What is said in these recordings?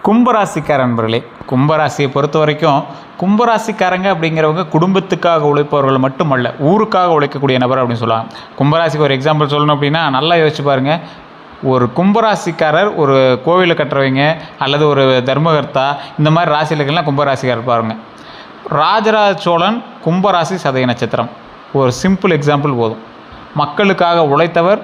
கும்பராசிக்கார நண்பர்களே, கும்பராசியை பொறுத்த வரைக்கும் கும்பராசிக்காரங்க அப்படிங்கிறவங்க குடும்பத்துக்காக உழைப்பவர்கள் மட்டுமல்ல, ஊருக்காக உழைக்கக்கூடிய நபர் அப்படின்னு சொல்லுவாங்க. கும்பராசிக்கு ஒரு எக்ஸாம்பிள் சொல்லணும் அப்படின்னா, நல்லா யோசிச்சு பாருங்கள். ஒரு கும்பராசிக்காரர் ஒரு கோவிலை கட்டுறவங்க அல்லது ஒரு தர்மகர்த்தா, இந்த மாதிரி ராசிகளுக்கெல்லாம் கும்பராசிக்காரர் பாருங்க. ராஜராஜ சோழன் கும்பராசி சதய நட்சத்திரம். ஒரு சிம்பிள் எக்ஸாம்பிள் போதும். மக்களுக்காக உழைத்தவர்,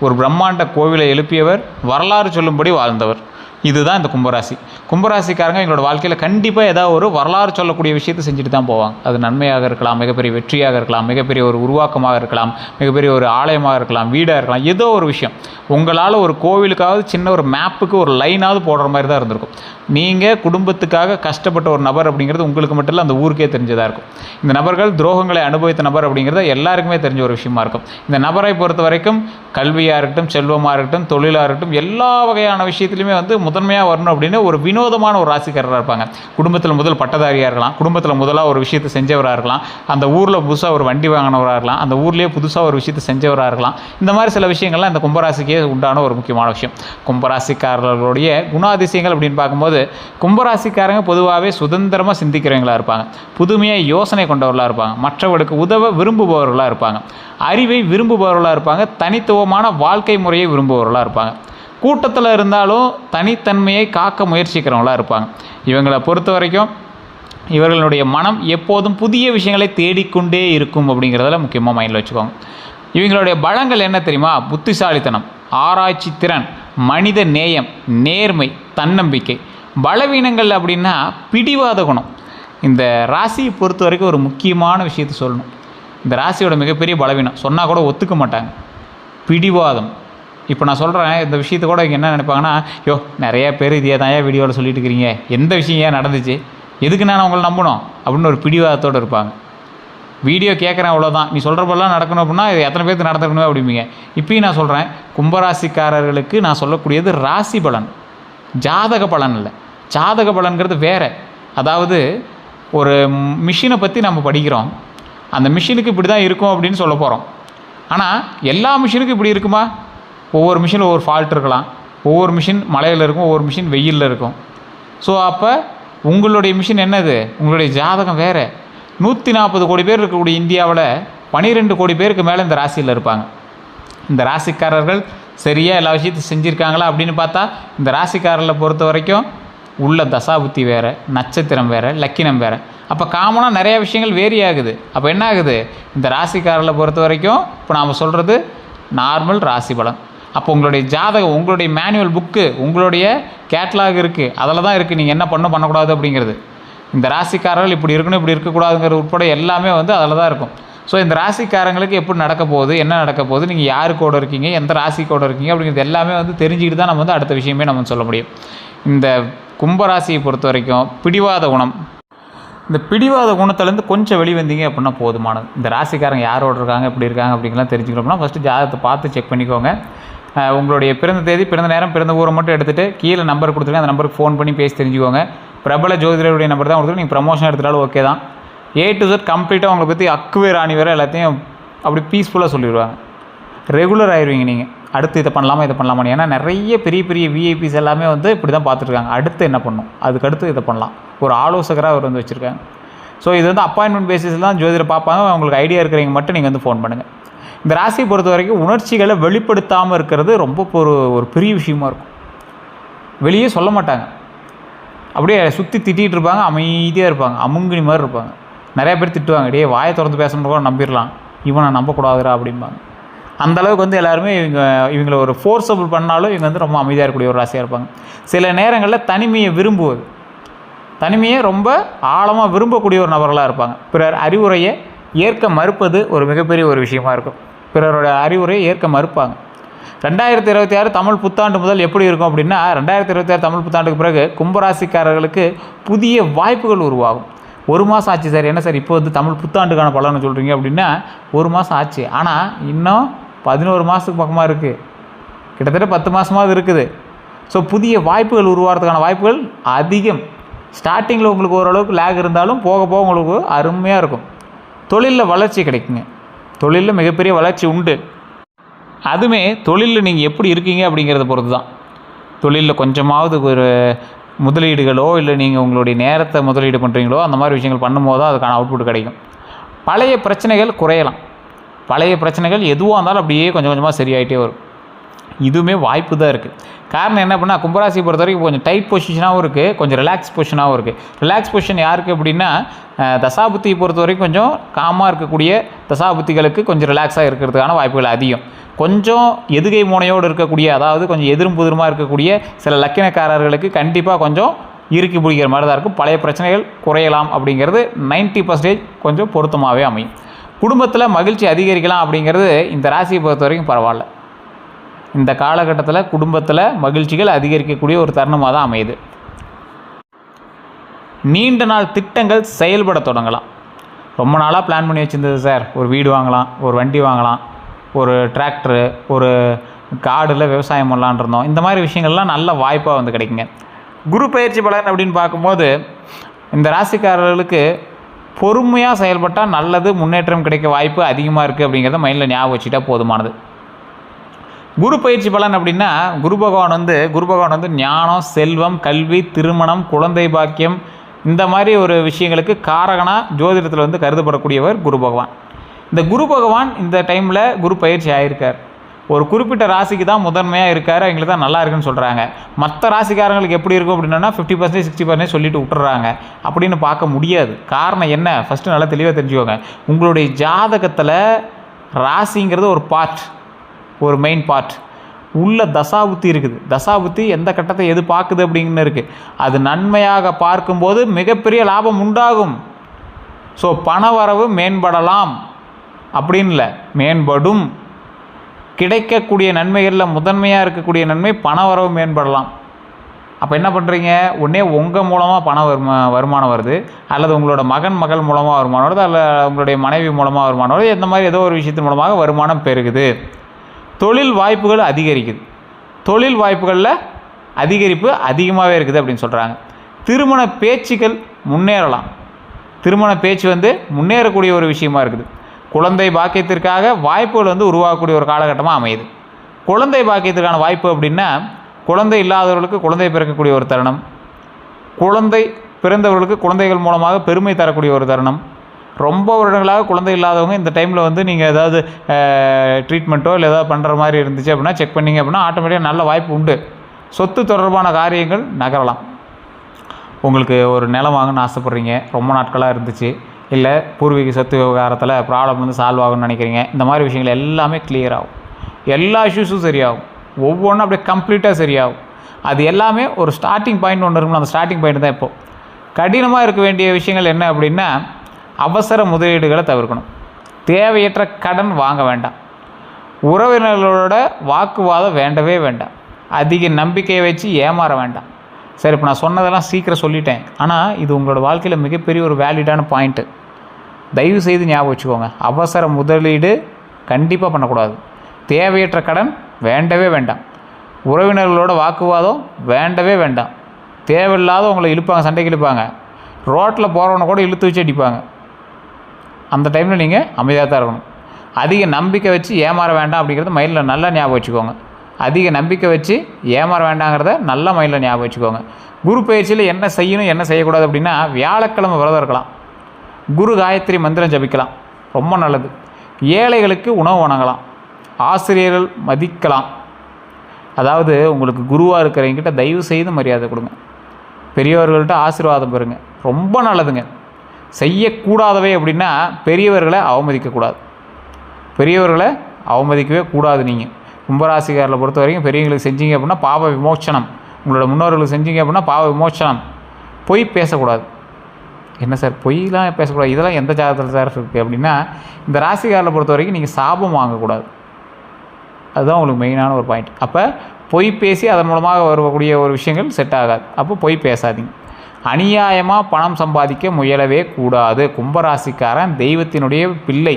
ஒரு பிரம்மாண்ட கோவிலை எழுப்பியவர், வரலாறு சொல்லும்படி வாழ்ந்தவர். இதுதான் இந்த கும்பராசி. கும்பராசிக்காரங்க எங்களோட வாழ்க்கையில் கண்டிப்பாக ஏதாவது ஒரு வரலாறு சொல்லக்கூடிய விஷயத்தை செஞ்சுட்டு தான் போவாங்க. அது நன்மையாக இருக்கலாம், மிகப்பெரிய வெற்றியாக இருக்கலாம், மிகப்பெரிய ஒரு உருவாக்கமாக இருக்கலாம், மிகப்பெரிய ஒரு ஆலயமாக இருக்கலாம், வீடாக இருக்கலாம், ஏதோ ஒரு விஷயம். உங்களால் ஒரு கோவிலுக்காவது சின்ன ஒரு மேப்புக்கு ஒரு லைனாவது போடுற மாதிரி தான் இருந்திருக்கும். நீங்கள் குடும்பத்துக்காக கஷ்டப்பட்ட ஒரு நபர் அப்படிங்கிறது உங்களுக்கு மட்டும் இல்லை, அந்த ஊருக்கே தெரிஞ்சதாக இருக்கும். இந்த நபர்கள் துரோகங்களை அனுபவித்த நபர் அப்படிங்கிறது எல்லாருக்குமே தெரிஞ்ச ஒரு விஷயமா இருக்கும். இந்த நபரை பொறுத்த வரைக்கும் கல்வியாக இருக்கட்டும், செல்வமாக இருக்கட்டும், தொழிலாக இருக்கட்டும், எல்லா வகையான விஷயத்துலையுமே முதன்மையாக வரணும் அப்படின்னு ஒரு வினோதமான ஒரு ராசிக்காரராக இருப்பாங்க. குடும்பத்தில் முதல் பட்டதாரியாக இருக்கலாம், குடும்பத்தில் முதலாக ஒரு விஷயத்தை செஞ்சவராக இருக்கலாம், அந்த ஊரில் புதுசாக ஒரு வண்டி வாங்கினவராக இருக்கலாம், அந்த ஊர்லேயே புதுசாக ஒரு விஷயத்தை செஞ்சவராக இருக்கலாம். இந்த மாதிரி சில விஷயங்கள்லாம் இந்த கும்பராசிக்கே உண்டான ஒரு முக்கியமான விஷயம். கும்பராசிக்காரர்களுடைய குணாதிசயங்கள் அப்படின்னு பார்க்கும்போது, கும்பராசிக்காரங்க பொதுவாகவே சுதந்திரமாக சிந்திக்கிறவங்களாக இருப்பாங்க, புதுமையாக யோசனை கொண்டவர்களாக இருப்பாங்க, மற்றவர்களுக்கு உதவ விரும்புபவர்களாக இருப்பாங்க, அறிவை விரும்புபவர்களாக இருப்பாங்க, தனித்துவமான வாழ்க்கை முறையை விரும்புபவர்களாக இருப்பாங்க, கூட்டத்தில் இருந்தாலும் தனித்தன்மையை காக்க முயற்சிக்கிறவங்களாக இருப்பாங்க. இவங்களை பொறுத்த வரைக்கும் இவர்களுடைய மனம் எப்போதும் புதிய விஷயங்களை தேடிக்கொண்டே இருக்கும் அப்படிங்கிறதுல முக்கியமாக மைண்டில் வச்சுக்கோங்க. இவங்களுடைய பலங்கள் என்ன தெரியுமா? புத்திசாலித்தனம், ஆராய்ச்சி திறன், மனித நேயம், நேர்மை, தன்னம்பிக்கை. பலவீனங்கள் அப்படின்னா பிடிவாத குணம். இந்த ராசியை பொறுத்த வரைக்கும் ஒரு முக்கியமான விஷயத்தை சொல்லணும். இந்த ராசியோட மிகப்பெரிய பலவீனம் சொன்னால் கூட ஒத்துக்க மாட்டாங்க, பிடிவாதம். இப்போ நான் சொல்கிறேன் இந்த விஷயத்தை கூட இங்கே என்ன நினைப்பாங்கன்னா, நிறைய பேர் இதே தான் வீடியோவில் சொல்லிட்டு இருக்கிறீங்க, எந்த விஷயம் ஏன் நடந்துச்சு, எதுக்கு நான் உங்களை நம்பணும் அப்படின்னு ஒரு பிடிவாதத்தோடு இருப்பாங்க. வீடியோ கேட்குறேன் அவ்வளோதான், நீ சொல்கிறப்பெல்லாம் நடக்கணும் அப்படின்னா இது எத்தனை பேருக்கு நடந்துக்கணும் அப்படிம்பீங்க. இப்பயும் நான் சொல்கிறேன், கும்பராசிக்காரர்களுக்கு நான் சொல்லக்கூடியது ராசி பலன், ஜாதக பலன் இல்லை. ஜாதக பலன்கிறது வேறு. அதாவது ஒரு மிஷினை பற்றி நம்ம படிக்கிறோம், அந்த மிஷினுக்கு இப்படி தான் இருக்கும் அப்படின்னு சொல்ல போகிறோம். ஆனால் எல்லா மிஷினுக்கும் இப்படி இருக்குமா? ஒவ்வொரு மிஷினில் ஒவ்வொரு ஃபால்ட் இருக்கலாம், ஒவ்வொரு மிஷின் மழையில் இருக்கும், ஒவ்வொரு மிஷின் வெயிலில் இருக்கும். ஸோ அப்போ உங்களுடைய மிஷின் என்னது? உங்களுடைய ஜாதகம் வேறு. 140 கோடி பேர் இருக்கக்கூடிய இந்தியாவில் 12 கோடி பேருக்கு மேலே இந்த ராசியில் இருப்பாங்க. இந்த ராசிக்காரர்கள் சரியாக எல்லா விஷயத்தையும் செஞ்சுருக்காங்களா அப்படின்னு பார்த்தா, இந்த ராசிக்காரர்களை பொறுத்த வரைக்கும் உள்ள தசாபுத்தி வேறு, நட்சத்திரம் வேறு, லக்கினம் வேறு. அப்போ காமனாக நிறையா விஷயங்கள் வேரி ஆகுது. அப்போ என்ன ஆகுது? இந்த ராசிக்காரர்களை பொறுத்த வரைக்கும் இப்போ நாம் சொல்கிறது நார்மல் ராசி பலன். அப்போ உங்களுடைய ஜாதகம், உங்களுடைய மேனுவல் புக்கு, உங்களுடைய கேட்லாக் இருக்குது, அதில் தான் இருக்குது நீங்கள் என்ன பண்ணக்கூடாது அப்படிங்கிறது. இந்த ராசிக்காரர்கள் இப்படி இருக்கணும், இப்படி இருக்கக்கூடாதுங்கிறது உட்பட எல்லாமே அதில் தான் இருக்கும். ஸோ இந்த ராசிக்காரங்களுக்கு எப்படி நடக்க போகுது, என்ன நடக்க போகுது, நீங்கள் யாரு கூட இருக்கீங்க, எந்த ராசி கூட இருக்கீங்க அப்படிங்கிறது எல்லாமே தெரிஞ்சுக்கிட்டு தான் நம்ம அடுத்த விஷயமே நம்ம சொல்ல முடியும். இந்த கும்பராசியை பொறுத்த வரைக்கும் பிடிவாத குணம், இந்த பிடிவாத குணத்துலேருந்து கொஞ்சம் வெளிவந்தீங்க அப்படின்னா போதுமானது. இந்த ராசிக்காரங்க யாரோட இருக்காங்க, எப்படி இருக்காங்க அப்படிங்கலாம் தெரிஞ்சுக்கணும்னா ஃபஸ்ட்டு ஜாதகத்தை பார்த்து செக் பண்ணிக்கோங்க. உங்களுடைய பிறந்த தேதி, பிறந்த நேரம், பிறந்த ஊரை மட்டும் எடுத்துகிட்டு கீழே நம்பர் கொடுத்துருங்க, அந்த நம்பருக்கு ஃபோன் பண்ணி பேசி தெரிஞ்சுக்கோங்க. பிரபல ஜோதிடருடைய நம்பர் தான் கொடுத்துட்டு நீங்கள் ப்ரமோஷன் எடுத்துட்டாலும் ஓகே தான். A to Z கம்ப்ளீட்டாக உங்களை பற்றி அக்குவே ராணி வேறு எல்லாத்தையும் அப்படி பீஸ்ஃபுல்லாக சொல்லிடுவாங்க. ரெகுலர் ஆயிடுவீங்க நீங்கள். அடுத்து இதை பண்ணலாமா, இதை பண்ணலாமா. ஏன்னா நிறைய பெரிய பெரிய விஐபிஸ் எல்லாமே இப்படி தான் பார்த்துருக்காங்க. அடுத்து என்ன பண்ணணும், அதுக்கடுத்து இதை பண்ணலாம், ஒரு ஆலோசகராக அவர் வச்சுருக்காங்க. ஸோ இது அப்பாயின்மெண்ட் பேசிஸில் தான் ஜோதிடர் பார்ப்பாங்க. உங்களுக்கு ஐடியா இருக்கிறவங்க மட்டும் நீங்கள் ஃபோன் பண்ணுங்கள். இந்த ராசியை பொறுத்த வரைக்கும் உணர்ச்சிகளை வெளிப்படுத்தாமல் இருக்கிறது ரொம்ப ஒரு பெரிய விஷயமா இருக்கும். வெளியே சொல்ல மாட்டாங்க, அப்படியே சுற்றி திட்டிகிட்டு இருப்பாங்க, அமைதியாக இருப்பாங்க, அமுங்கினி மாதிரி இருப்பாங்க. நிறையா பேர் திட்டுவாங்க, டே வாயை திறந்து பேசணுன்னு கூட நம்பிடலாம், இவனை நம்பக்கூடாதுரா அப்படிம்பாங்க. அந்தளவுக்கு எல்லாருமே இவங்களை ஒரு ஃபோர்ஸபிள் பண்ணாலும் இவங்க ரொம்ப அமைதியாக இருக்கக்கூடிய ஒரு ராசியாக இருப்பாங்க. சில நேரங்களில் தனிமையை விரும்புவது, தனிமையை ரொம்ப ஆழமாக விரும்பக்கூடிய ஒரு நபர்களாக இருப்பாங்க. பிறர் அறிவுரையை ஏற்க மறுப்பது ஒரு மிகப்பெரிய ஒரு விஷயமா இருக்கும். பிறரோட அறிவுரையை ஏற்க மறுப்பாங்க. 2026 தமிழ் புத்தாண்டு முதல் எப்படி இருக்கும் அப்படின்னா, 2026 தமிழ் புத்தாண்டுக்கு பிறகு கும்பராசிக்காரர்களுக்கு புதிய வாய்ப்புகள் உருவாகும். 1 மாதம் ஆச்சு சார், என்ன சார் இப்போ தமிழ் புத்தாண்டுக்கான பலன்னு சொல்கிறீங்க அப்படின்னா, 1 மாதம் ஆச்சு, ஆனால் இன்னும் 11 மாதத்துக்கு பக்கமாக இருக்குது, கிட்டத்தட்ட 10 மாதமாவது இருக்குது. ஸோ புதிய வாய்ப்புகள் உருவாகிறதுக்கான வாய்ப்புகள் அதிகம். ஸ்டார்டிங்கில் உங்களுக்கு ஓரளவுக்கு லேக் இருந்தாலும் போக போக உங்களுக்கு அருமையாக இருக்கும். தொழிலில் வளர்ச்சி கிடைக்குங்க, தொழிலில் மிகப்பெரிய வளர்ச்சி உண்டு. அதுவுமே தொழிலில் நீங்கள் எப்படி இருக்கீங்க அப்படிங்கிறத பொறுத்து தான். தொழிலில் கொஞ்சமாவது ஒரு முதலீடுகளோ இல்லை நீங்கள் உங்களுடைய நேரத்தை முதலீடு பண்ணுறீங்களோ அந்த மாதிரி விஷயங்கள் பண்ணும்போது தான் அதுக்கான அவுட்புட் கிடைக்கும். பழைய பிரச்சனைகள் குறையலாம். பழைய பிரச்சனைகள் எதுவாக இருந்தாலும் அப்படியே கொஞ்சம் கொஞ்சமாக சரியாயிட்டே வரும். இதுவுமே வாய்ப்பு தான் இருக்குது. காரணம் என்ன அப்படின்னா, கும்பராசியை பொறுத்த வரைக்கும் கொஞ்சம் டைட் பொசிஷனாகவும் இருக்குது, கொஞ்சம் ரிலாக்ஸ் பொசிஷனாகவும் இருக்குது. ரிலாக்ஸ் பொசிஷன் யாருக்கு அப்படின்னா, தசாபுத்தியை பொறுத்த வரைக்கும் கொஞ்சம் காமாக இருக்கக்கூடிய தசாபுத்திகளுக்கு கொஞ்சம் ரிலாக்ஸாக இருக்கிறதுக்கான வாய்ப்புகள் அதிகம். கொஞ்சம் எதுகை முனையோடு இருக்கக்கூடிய, அதாவது கொஞ்சம் எதிரும் புதிருமாக இருக்கக்கூடிய சில லக்கினக்காரர்களுக்கு கண்டிப்பாக கொஞ்சம் இறுக்கி பிடிக்கிற மாதிரி தான் இருக்கும். பழைய பிரச்சனைகள் குறையலாம் அப்படிங்கிறது 90% கொஞ்சம் பொருத்தமாகவே அமையும். குடும்பத்தில் மகிழ்ச்சி அதிகரிக்கலாம் அப்படிங்கிறது இந்த ராசியை பொறுத்த வரைக்கும் பரவாயில்ல. இந்த காலகட்டத்தில் குடும்பத்தில் மகிழ்ச்சிகள் அதிகரிக்கக்கூடிய ஒரு தருணமாக தான் அமையுது. நீண்ட நாள் திட்டங்கள் செயல்பட தொடங்கலாம். ரொம்ப நாளாக பிளான் பண்ணி வச்சுருந்தது சார், ஒரு வீடு வாங்கலாம், ஒரு வண்டி வாங்கலாம், ஒரு டிராக்டரு, ஒரு காடில் விவசாயம் பண்ணலான் இருந்தோம். இந்த மாதிரி விஷயங்கள்லாம் நல்ல வாய்ப்பாக வந்து கிடைக்குங்க. குரு பயிற்சி பலன் அப்படின்னு பார்க்கும்போது இந்த ராசிக்காரர்களுக்கு பொறுமையாக செயல்பட்டால் நல்லது, முன்னேற்றம் கிடைக்க வாய்ப்பு அதிகமாக இருக்குது அப்படிங்கிறத மைண்டில் ஞாபகம் வச்சுட்டா போதுமானது. குரு பயிற்சி பலன் அப்படின்னா, குரு பகவான் வந்து ஞானம், செல்வம், கல்வி, திருமணம், குழந்தை பாக்கியம் இந்த மாதிரி ஒரு விஷயங்களுக்கு காரகனாக ஜோதிடத்தில் வந்து கருதப்படக்கூடியவர் குரு பகவான். இந்த குரு பகவான் இந்த டைமில் குரு பயிற்சி ஆகியிருக்கார். ஒரு குறிப்பிட்ட ராசிக்கு தான் முதன்மையாக இருக்கார், அவங்களுக்கு தான் நல்லா இருக்குன்னு சொல்கிறாங்க. மற்ற ராசிக்காரங்களுக்கு எப்படி இருக்கும் அப்படின்னா 50% 60% சொல்லிட்டு விட்டுறாங்க. அப்படின்னு பார்க்க முடியாது. காரணம் என்ன, ஃபஸ்ட்டு நல்லா தெளிவாக தெரிஞ்சுக்கோங்க. உங்களுடைய ஜாதகத்தில் ராசிங்கிறது ஒரு பார்ட், ஒரு மெயின் பார்ட். உள்ள தசாபுத்தி இருக்குது. தசாபுத்தி எந்த கட்டத்தை எது பார்க்குது அப்படிங்கன்னு இருக்குது. அது நன்மையாக பார்க்கும்போது மிகப்பெரிய லாபம் உண்டாகும். ஸோ பண வரவு மேம்படலாம் அப்படின்னு இல்லை, மேம்படும். கிடைக்கக்கூடிய நன்மைகளில் முதன்மையாக இருக்கக்கூடிய நன்மை பண வரவு மேம்படலாம். அப்போ என்ன பண்ணுறீங்க, ஒன்றே உங்கள் மூலமாக பண வருமானம் வருது, அல்லது உங்களோட மகள் மூலமாக வருமானம் வருது, அல்ல உங்களுடைய மனைவி மூலமாக வருமானம் வருது. இந்த மாதிரி ஏதோ ஒரு விஷயத்தின் மூலமாக வருமானம் பெருகுது. தொழில் வாய்ப்புகள் அதிகரிக்குது. தொழில் வாய்ப்புகளில் அதிகரிப்பு அதிகமாகவே இருக்குது அப்படின்னு சொல்கிறாங்க. திருமண பேச்சுக்கள் முன்னேறலாம். திருமண பேச்சு வந்து முன்னேறக்கூடிய ஒரு விஷயமா இருக்குது. குழந்தை பாக்கியத்திற்காக வாய்ப்புகள் வந்து உருவாகக்கூடிய ஒரு காலகட்டமாக அமையுது. குழந்தை பாக்கியத்திற்கான வாய்ப்பு அப்படின்னா, குழந்தை இல்லாதவர்களுக்கு குழந்தை பிறக்கக்கூடிய ஒரு தருணம், குழந்தை பிறந்தவர்களுக்கு குழந்தைகள் மூலமாக பெருமை தரக்கூடிய ஒரு தருணம். ரொம்ப வருடங்களாக குழந்தை இல்லாதவங்க இந்த டைமில் வந்து நீங்கள் ஏதாவது ட்ரீட்மெண்ட்டோ இல்லை ஏதாவது பண்ணுற மாதிரி இருந்துச்சு அப்படின்னா செக் பண்ணிங்க அப்படின்னா ஆட்டோமேட்டிக்காக நல்ல வாய்ப்பு உண்டு. சொத்து தொடர்பான காரியங்கள் நகரலாம். உங்களுக்கு ஒரு நிலம் வாங்கணும்னு ஆசைப்பட்றீங்க, ரொம்ப நாட்களாக இருந்துச்சு, இல்லை பூர்வீக சொத்து விவகாரத்தில் ப்ராப்ளம் வந்து சால்வ் ஆகும்னு நினைக்கிறீங்க. இந்த மாதிரி விஷயங்கள் எல்லாமே கிளியர் ஆகும். எல்லா இஷ்யூஸும் சரியாகும். ஒவ்வொன்றும் அப்படியே கம்ப்ளீட்டாக சரியாகும். அது எல்லாமே ஒரு ஸ்டார்டிங் பாயிண்ட் ஒன்று இருக்குன்னு, அந்த ஸ்டார்டிங் பாயிண்ட் தான் இப்போது. கடினமாக இருக்க வேண்டிய விஷயங்கள் என்ன அப்படின்னா, அவசர முதலீடுகளை தவிர்க்கணும். தேவையற்ற கடன் வாங்க வேண்டாம். உறவினர்களோட வாக்குவாதம் வேண்டவே வேண்டாம். அதிக நம்பிக்கையை வச்சு ஏமாற வேண்டாம். சரி, இப்போ நான் சொன்னதெல்லாம் சீக்கிரம் சொல்லிட்டேன், ஆனால் இது உங்களோட வாழ்க்கையில் மிகப்பெரிய ஒரு வேலிடான பாயிண்ட்டு. தயவு செய்து ஞாபகம் வச்சுக்கோங்க. அவசர முதலீடு கண்டிப்பாக பண்ணக்கூடாது. தேவையற்ற கடன் வேண்டவே வேண்டாம். உறவினர்களோட வாக்குவாதம் வேண்டவே வேண்டாம். தேவையில்லாத உங்களை இழுப்பாங்க, சண்டைக்கு இழுப்பாங்க. ரோட்டில் போகிறவனை கூட இழுத்து வச்சு அடிப்பாங்க. அந்த டைமில் நீங்கள் அமைதியாக தான் இருக்கணும். அதிக நம்பிக்கை வச்சு ஏமாற வேண்டாம் அப்படிங்கிறத மைண்டில் நல்லா ஞாபகம் வச்சுக்கோங்க. அதிக நம்பிக்கை வச்சு ஏமாற வேண்டாங்கிறத நல்லா மைண்டில் ஞாபகம் வச்சுக்கோங்க. குரு பயிற்சியில் என்ன செய்யணும் என்ன செய்யக்கூடாது அப்படின்னா, வியாழக்கிழமை விரதம் இருக்கலாம், குரு காயத்ரி மந்திரம் ஜபிக்கலாம், ரொம்ப நல்லது. ஏழைகளுக்கு உணவு வழங்கலாம், ஆசிரியர்கள் மதிக்கலாம். அதாவது உங்களுக்கு குருவாக இருக்கிறவங்கிட்ட தயவு செய்து மரியாதை கொடுங்க. பெரியவர்கள்ட்ட ஆசீர்வாதம் பெறுங்க, ரொம்ப நல்லதுங்க. செய்யக்கூடாதவை அப்படின்னா பெரியவர்களை அவமதிக்கக்கூடாது. பெரியவர்களை அவமதிக்கவே கூடாது. நீங்கள் கும்பராசிக்காரர்களை பொறுத்த வரைக்கும் பெரியவங்களுக்கு செஞ்சீங்க அப்படின்னா பாவ விமோச்சனம். உங்களோட முன்னோர்களுக்கு செஞ்சீங்க அப்படின்னா பாவ விமோச்சனம். பொய் பேசக்கூடாது. என்ன சார் பொய்லாம் பேசக்கூடாது, இதெல்லாம் எந்த ஜாதகத்தில் சார் இருக்குது அப்படின்னா, இந்த ராசிக்காரர்களை பொறுத்த வரைக்கும் நீங்கள் சாபம் வாங்கக்கூடாது. அதுதான் உங்களுக்கு மெயினான ஒரு பாயிண்ட். அப்போ பொய் பேசி அதன் மூலமாக வரக்கூடிய ஒரு விஷயங்கள் செட் ஆகாது. அப்போ பொய் பேசாதீங்க. அநியாயமாக பணம் சம்பாதிக்க முயலவே கூடாது. கும்பராசிக்காரன் தெய்வத்தினுடைய பிள்ளை.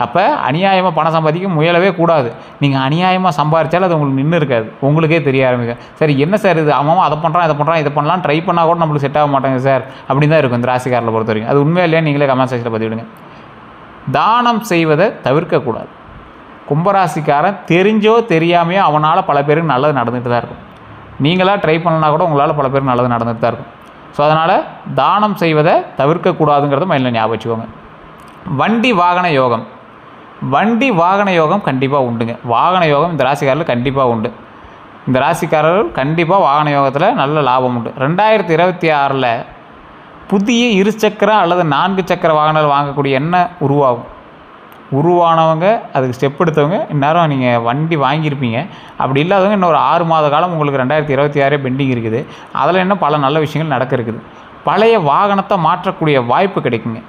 அப்போ அநியாயமாக பணம் சம்பாதிக்க முயலவே கூடாது. நீங்கள் அநியாயமாக சம்பாதிச்சாலும் அது உங்களுக்கு நின்று இருக்காது, உங்களுக்கே தெரிய ஆரம்பிக்கும். சரி என்ன சார் இது, அவன் அதை பண்ணுறான் இதை பண்ணுறான் இதை பண்ணலாம் ட்ரை பண்ணால் கூட நம்மளுக்கு செட் ஆக மாட்டாங்க சார் அப்படின்னு தான் இருக்கும் இந்த ராசிக்காரர்களை பொறுத்த வரைக்கும். அது உண்மையாக இல்லையா நீங்களே கமெண்ட் செக்ஷனில் பதிவிடுங்க. தானம் செய்வதை தவிர்க்கக்கூடாது. கும்பராசிக்காரன் தெரிஞ்சோ தெரியாமையோ அவனால் பல பேருக்கு நல்லது நடந்துகிட்டு தான் இருக்கும். நீங்களாக ட்ரை பண்ணலனா கூட உங்களால் பல பேர் நல்லது நடந்துட்டு தான் இருக்கும். ஸோ அதனால் தானம் செய்வதை தவிர்க்கக்கூடாதுங்கிறத மைண்டில் ஞாபகம் வச்சுக்கோங்க. வண்டி வாகன யோகம். வண்டி வாகன யோகம் கண்டிப்பாக உண்டுங்க. வாகன யோகம் இந்த ராசிக்காரர்கள் கண்டிப்பாக உண்டு. இந்த ராசிக்காரர்கள் கண்டிப்பாக வாகன யோகத்தில் நல்ல லாபம் உண்டு. 2026 புதிய இருசக்கர அல்லது 4 சக்கர வாகனங்கள் வாங்கக்கூடிய எண்ணம் உருவானவங்க, அதுக்கு ஸ்டெப் எடுத்தவங்க இந்நேரம் நீங்கள் வண்டி வாங்கியிருப்பீங்க. அப்படி இல்லாதவங்க இன்னொரு 6 மாத காலம் உங்களுக்கு 2026 பெண்டிங் இருக்குது. அதில் இன்னும் பல நல்ல விஷயங்கள் நடக்க இருக்குது. பழைய வாகனத்தை மாற்றக்கூடிய வாய்ப்பு கிடைக்குங்க.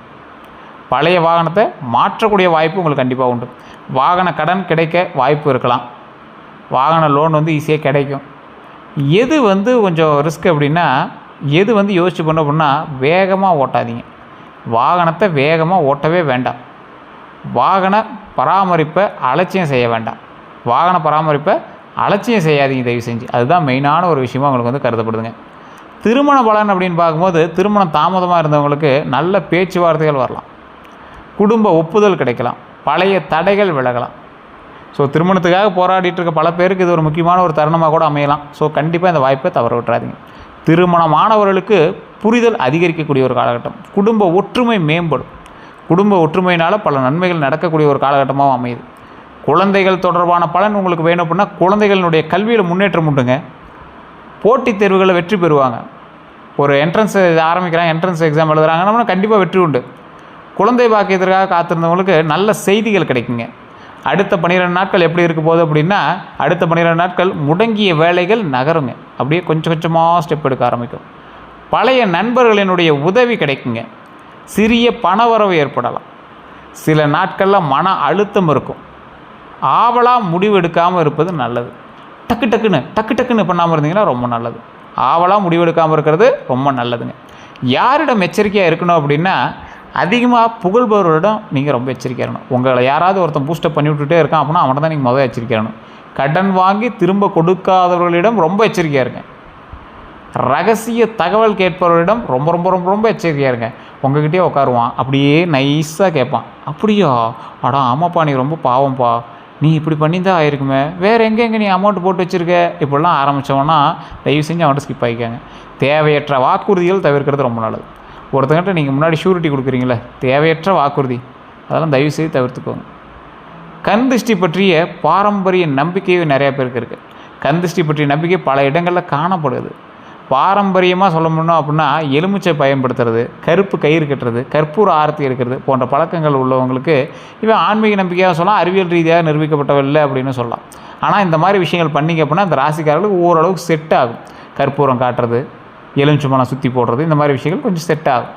பழைய வாகனத்தை மாற்றக்கூடிய வாய்ப்பு உங்களுக்கு கண்டிப்பாக உண்டு. வாகன கடன் கிடைக்க வாய்ப்பு இருக்கலாம். வாகன லோன் ஈஸியாக கிடைக்கும். எது கொஞ்சம் ரிஸ்க் அப்படின்னா, எது யோசிச்சு பண்ண அப்படின்னா, வேகமாக ஓட்டாதீங்க. வாகனத்தை வேகமாக ஓட்டவே வேண்டாம். வாகன பராமரிப்பை அலட்சியம் செய்ய வேண்டாம். வாகன பராமரிப்பை அலட்சியம் செய்யாதீங்க தயவு செஞ்சு. அதுதான் மெயினான ஒரு விஷயமாக உங்களுக்கு கருதப்படுதுங்க. திருமண பலன் அப்படின்னு பார்க்கும்போது, திருமணம் தாமதமாக இருந்தவங்களுக்கு நல்ல பேச்சுவார்த்தைகள் வரலாம். குடும்ப ஒப்புதல் கிடைக்கலாம். பழைய தடைகள் விலகலாம். ஸோ திருமணத்துக்காக போராடிட்டு இருக்க பல பேருக்கு இது ஒரு முக்கியமான ஒரு தருணமாக கூட அமையலாம். ஸோ கண்டிப்பாக இந்த வாய்ப்பை தவற விட்டுறாதீங்க. திருமணமானவர்களுக்கு புரிதல் அதிகரிக்கக்கூடிய ஒரு காலகட்டம். குடும்ப ஒற்றுமை மேம்படும். குடும்ப ஒற்றுமையினால் பல நன்மைகள் நடக்கக்கூடிய ஒரு காலகட்டமாகவும் அமையுது. குழந்தைகள் தொடர்பான பலன் உங்களுக்கு வேணும் அப்படின்னா, குழந்தைகளினுடைய கல்வியில் முன்னேற்றம் உண்டுங்க. போட்டித் தேர்வுகளில் வெற்றி பெறுவாங்க. ஒரு என்ட்ரன்ஸ் ஆரம்பிக்கிறாங்க, என்ட்ரன்ஸ் எக்ஸாம் எழுதுறாங்கன்னா கண்டிப்பாக வெற்றி உண்டு. குழந்தை பாக்கியத்திற்காக காத்திருந்தவங்களுக்கு நல்ல செய்திகள் கிடைக்குங்க. அடுத்த 12 நாட்கள் எப்படி இருக்க போகுது அப்படின்னா, அடுத்த 12 நாட்கள் முடங்கிய வேலைகள் நகருங்க. அப்படியே கொஞ்சம் கொஞ்சமாக ஸ்டெப் எடுக்க ஆரம்பிக்கும். பழைய நண்பர்களினுடைய உதவி கிடைக்குங்க. சிறிய பணவரவு ஏற்படலாம். சில நாட்களில் மன அழுத்தம் இருக்கும். ஆவலாக முடிவு எடுக்காமல் இருப்பது நல்லது. டக்கு டக்குன்னு பண்ணாமல் இருந்தீங்கன்னா ரொம்ப நல்லது. ஆவலாக முடிவு எடுக்காமல் இருக்கிறது ரொம்ப நல்லதுங்க. யாரிடம் எச்சரிக்கையாக இருக்கணும் அப்படின்னா, அதிகமாக புகழ்பவர்களிடம் நீங்கள் ரொம்ப எச்சரிக்கையாக இருக்கணும். உங்களை யாராவது ஒருத்தன் பூஸ்டப் பண்ணி விட்டுட்டே இருக்கான் அப்படின்னா அவனை தான் நீங்கள் முதல் எச்சரிக்கையாக இருக்கணும். கடன் வாங்கி திரும்ப கொடுக்காதவர்களிடம் ரொம்ப எச்சரிக்கையாக இருங்க. ரகசிய தகவல் கேட்பவர்களிடம் ரொம்ப ரொம்ப ரொம்ப ரொம்ப எச்சரிக்கையாக இருங்க. உங்ககிட்டயே உட்காருவான், அப்படியே நைஸாக கேட்பான். அப்படியா, அடா ஆமாப்பா, நீ ரொம்ப பாவம்ப்பா, நீ இப்படி பண்ணியிருந்தா ஆயிருக்குமே, வேறு எங்கே நீ அமௌண்ட் போட்டு வச்சுருக்க, இப்படிலாம் ஆரம்பித்தோன்னா தயவு செஞ்சு அவன்கிட்ட ஸ்கிப் ஆகிக்காங்க. தேவையற்ற வாக்குறுதிகள் தவிர்க்கிறது ரொம்ப நல்லது. ஒருத்தங்கிட்ட நீங்கள் முன்னாடி ஷூரிட்டி கொடுக்குறீங்களே, தேவையற்ற வாக்குறுதி, அதெல்லாம் தயவு செய்து தவிர்த்துக்கோங்க. கண் திருஷ்டி பற்றிய பாரம்பரிய நம்பிக்கை நிறையா பேருக்கு இருக்குது. கண் திருஷ்டி பற்றிய நம்பிக்கை பல இடங்களில் காணப்படுது. பாரம்பரியமாக சொல்ல முடியும் அப்படின்னா, எலுமிச்சை பயன்படுத்துறது, கருப்பு கயிறு கட்டுறது, கற்பூர ஆரத்தி எடுக்கிறது போன்ற பழக்கங்கள் உள்ளவங்களுக்கு இவன் ஆன்மீக நம்பிக்கையாக சொல்லலாம், அறிவியல் ரீதியாக நிரூபிக்கப்பட்டவில்லை அப்படின்னு சொல்லலாம். ஆனால் இந்த மாதிரி விஷயங்கள் பண்ணிங்க அப்படின்னா இந்த ராசிக்காரர்களுக்கு ஓரளவுக்கு செட் ஆகும். கற்பூரம் காட்டுறது, எலுமிச்சம்பழம் சுற்றி போடுறது, இந்த மாதிரி விஷயங்கள் கொஞ்சம் செட் ஆகும்.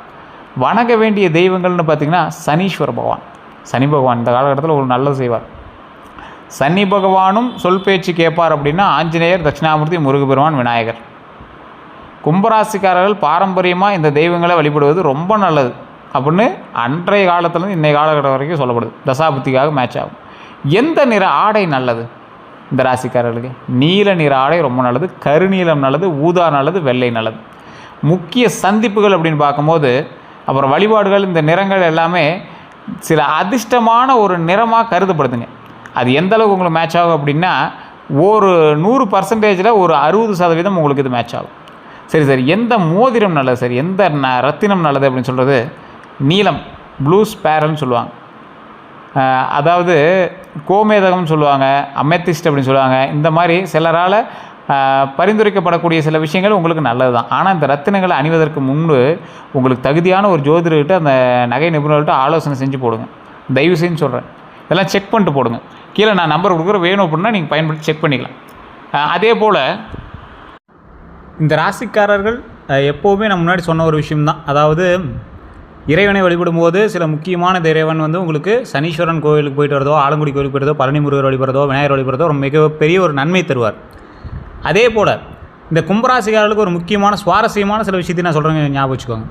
வணங்க வேண்டிய தெய்வங்கள்னு பார்த்திங்கன்னா சனீஸ்வர பகவான். சனி பகவான் இந்த காலகட்டத்தில் ஒரு நல்லது செய்வார். சனி பகவானும் சொல் பேச்சு கேட்பார் அப்படின்னா ஆஞ்சநேயர், தட்சிணாமூர்த்தி, முருகப்பெருமான், விநாயகர். கும்பராசிக்காரர்கள் பாரம்பரியமாக இந்த தெய்வங்களை வழிபடுவது ரொம்ப நல்லது அப்படின்னு அன்றைய காலத்துலேருந்து இன்றைய காலகட்டம் வரைக்கும் சொல்லப்படுது. தசாபுத்திக்காக மேட்ச் ஆகும். எந்த நிற ஆடை நல்லது இந்த ராசிக்காரர்களுக்கு? நீல நிற ஆடை ரொம்ப நல்லது, கருநீலம் நல்லது, ஊதா நல்லது, வெள்ளை நல்லது. முக்கிய சந்திப்புகள் அப்படின்னு பார்க்கும்போது, அப்புறம் வழிபாடுகள், இந்த நிறங்கள் எல்லாமே சில அதிர்ஷ்டமான ஒரு நிறமாக கருதப்படுதுங்க. அது எந்த அளவுக்கு உங்களுக்கு மேட்ச் ஆகும் அப்படின்னா, ஒரு 100% ஒரு 60% உங்களுக்கு இது மேட்ச் ஆகும். சரி, எந்த மோதிரம் நல்லது, சரி எந்த ரத்தினம் நல்லது அப்படின்னு சொல்கிறது, நீலம், ப்ளூ ஸ்பேரல்னு சொல்லுவாங்க. அதாவது கோமேதகம்னு சொல்லுவாங்க, அமெத்திஸ்ட் அப்படின்னு சொல்லுவாங்க. இந்த மாதிரி சிலரால் பரிந்துரைக்கப்படக்கூடிய சில விஷயங்கள் உங்களுக்கு நல்லது தான். ஆனால் இந்த ரத்தினங்களை அணிவதற்கு முன்பு உங்களுக்கு தகுதியான ஒரு ஜோதிடர்கிட்ட, அந்த நகை நிபுணர்கிட்ட ஆலோசனை செஞ்சு போடுங்க. தயவு செஞ்சு சொல்கிறேன், இதெல்லாம் செக் பண்ணிட்டு போடுங்க. கீழே நான் நம்பர் கொடுக்குறேன், வேணும் அப்படின்னா நீங்கள் பயன்படுத்தி செக் பண்ணிக்கலாம். அதே போல் இந்த ராசிக்காரர்கள் எப்போவுமே நான் முன்னாடி சொன்ன ஒரு விஷயம்தான். அதாவது இறைவனை வழிபடும் போது சில முக்கியமான இறைவன் உங்களுக்கு சனீஸ்வரன் கோவிலுக்கு போயிட்டு வரதோ, ஆலங்குடி கோவிலுக்கு போயிட்டு வரதோ, பழனி முருகர் வழிபடுறதோ, விநாயகர் வழிபடுறதோ ஒரு மிகப்பெரிய ஒரு நன்மை தருவார். அதே போல் இந்த கும்பராசிக்காரர்களுக்கு ஒரு முக்கியமான சுவாரஸ்யமான சில விஷயத்தையும் நான் சொல்கிறேங்க, ஞாபகம் வச்சுக்கோங்க.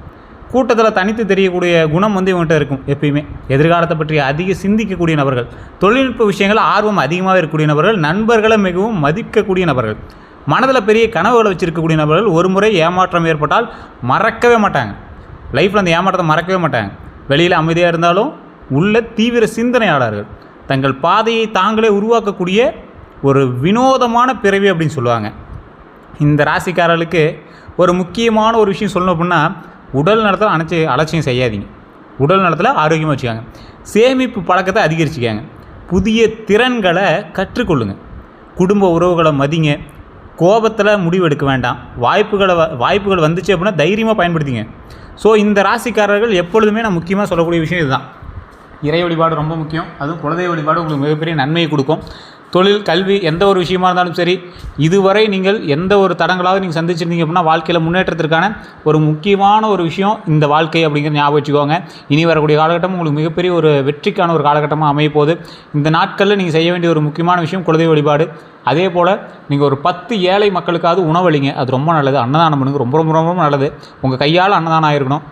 கூட்டத்தில் தனித்து தெரியக்கூடிய குணம் இவங்ககிட்ட இருக்கும். எப்பயுமே எதிர்காலத்தை பற்றி அதிக சிந்திக்கக்கூடிய நபர்கள், தொழில்நுட்ப விஷயங்கள் ஆர்வம் அதிகமாக இருக்கக்கூடிய நபர்கள், நண்பர்களை மிகவும் மதிக்கக்கூடிய நபர்கள், மனதில் பெரிய கனவுகளை வச்சுருக்கக்கூடிய நபர்கள். ஒரு முறை ஏமாற்றம் ஏற்பட்டால் மறக்கவே மாட்டாங்க. லைஃப்பில் அந்த ஏமாற்றத்தை மறக்கவே மாட்டாங்க. வெளியில் அமைதியாக இருந்தாலும் உள்ள தீவிர சிந்தனையாளர்கள், தங்கள் பாதையை தாங்களே உருவாக்கக்கூடிய ஒரு வினோதமான பிறவி அப்படின்னு சொல்லுவாங்க. இந்த ராசிக்காரர்களுக்கு ஒரு முக்கியமான ஒரு விஷயம் சொல்லணும் அப்படின்னா, உடல் நலத்தில் அலட்சியம் செய்யாதீங்க. உடல் நலத்தில் ஆரோக்கியமாக வச்சுக்காங்க. சேமிப்பு பழக்கத்தை அதிகரிச்சுக்காங்க. புதிய திறன்களை கற்றுக்கொள்ளுங்க. குடும்ப உறவுகளை மதிங்க. கோபத்தில் முடிவு எடுக்க வேண்டாம். வாய்ப்புகள் வந்துச்சு அப்படின்னா தைரியமாக பயன்படுத்திங்க. ஸோ இந்த ராசிக்காரர்கள் எப்பொழுதுமே நான் முக்கியமாக சொல்லக்கூடிய விஷயம் இதுதான். இறை வழிபாடு ரொம்ப முக்கியம். அதுவும் குலதெய்வ வழிபாடு உங்களுக்கு மிகப்பெரிய நன்மையை கொடுக்கும். தொழில், கல்வி, எந்த ஒரு விஷயமா இருந்தாலும் சரி, இதுவரை நீங்கள் எந்த ஒரு தடங்களாவது நீங்கள் சந்திச்சிருந்தீங்க அப்படின்னா வாழ்க்கையில் முன்னேற்றத்திற்கான ஒரு முக்கியமான ஒரு விஷயம் இந்த வாழ்க்கை அப்படிங்கிற ஞாபகம் வச்சுக்கோங்க. இனி வரக்கூடிய காலகட்டம் உங்களுக்கு மிகப்பெரிய ஒரு வெற்றிக்கான ஒரு காலகட்டமாக அமையப்போகுது. இந்த நாட்களில் நீங்கள் செய்ய வேண்டிய ஒரு முக்கியமான விஷயம் குலதெய்வ வழிபாடு. அதே போல் நீங்கள் ஒரு 10 ஏழை மக்களுக்காவது உணவளிங்க. அது ரொம்ப நல்லது. அன்னதானம் பண்ணுங்க. ரொம்ப ரொம்ப ரொம்ப நல்லது. உங்கள் கையால் அன்னதானம் ஆகிருக்கணும்.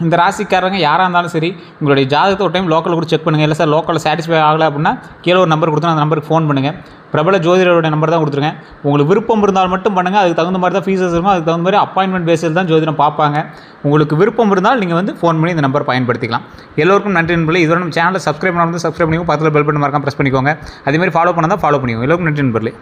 இந்த ராசிக்காரங்க யாராக இருந்தாலும் சரி, உங்களுடைய ஜாதகத்தை ஒரு டைம் லோக்கலில் கூட செக் பண்ணுங்கள். இல்லை சார் லோக்கலில் சாட்டிஸ்ஃபை ஆகலை அப்படின்னா கீழே ஒரு நம்பர் கொடுத்து அந்த நம்பருக்கு ஃபோன் பண்ணுங்கள். பிரபல ஜோதிடருடைய நம்பர் தான் கொடுத்துருங்க. உங்களுக்கு விருப்பம் இருந்தால் மட்டும் பண்ணுங்கள். அதுக்கு தகுந்த மாதிரி தான் ஃபீஸஸ் இருக்கும். அதுக்கு தகுந்த மாதிரி அப்பாயின்மெண்ட் பேஸில் தான் ஜோதிடம் பார்ப்பாங்க. உங்களுக்கு விருப்பம் இருந்தால் நீங்கள் ஃபோன் பண்ணி இந்த நம்பர் பயன்படுத்திக்கலாம். எல்லோருக்கும் நன்றி நண்பர்களே. இதுவரை நம்ம சேனலை சப்ஸ்கிரைப் பண்ணாலும் சப்ஸ்கிரைப் பண்ணிக்கோங்க. பக்கத்தில் பெல் பட்டன் மறக்காம ப்ரெஸ் பண்ணிக்கோங்க. அதேமாதிரி ஃபாலோ பண்ணால் தான் ஃபாலோ பண்ணிக்கோங்க. எல்லோருக்கும் நன்றி நண்பர்களே.